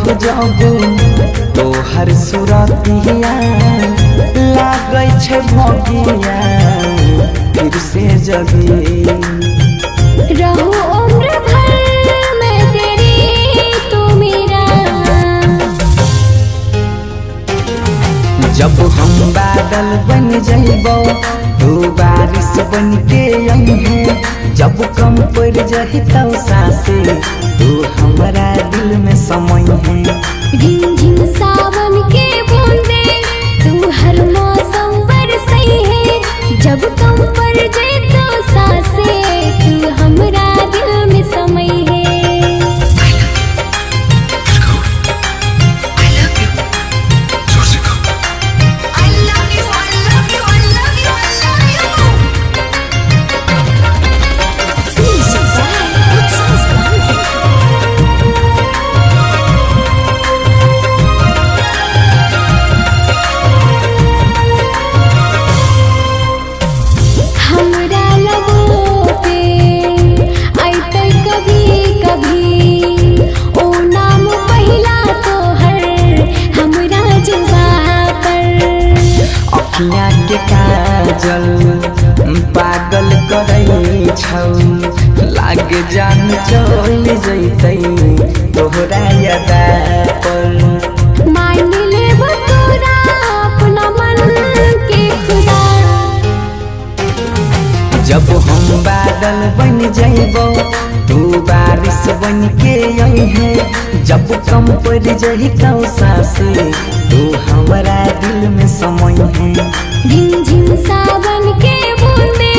हो जाबो तोहर सूरतिया लागै छै भगिया फिर से जगी रहूं उम्र भर मैं तेरी तू मेरा। जब हम बादल बन जाइबो तू बारिश बन के अइहे जब कम पड़ जाहि तौ सासे तू हमरा दिल में समय है। रिमझिम सावन के बूंदे तू हर मौसम बरसई है जब कम पड़ जाए तो सासे तू हमरा दिल में समय है। अखियाँ के काजल पागल करई छौ लाग जान चल जैतै तोहरा यादा पर। मान लेबो तोरा अपना मन के खुदा। जब हम बादल बन जाइबो तू बारिश बन के अइहे जब कम पड़ जाहि तौ सासे तू हमरा दिल में समय है। रिमझिम सावन के बूंदे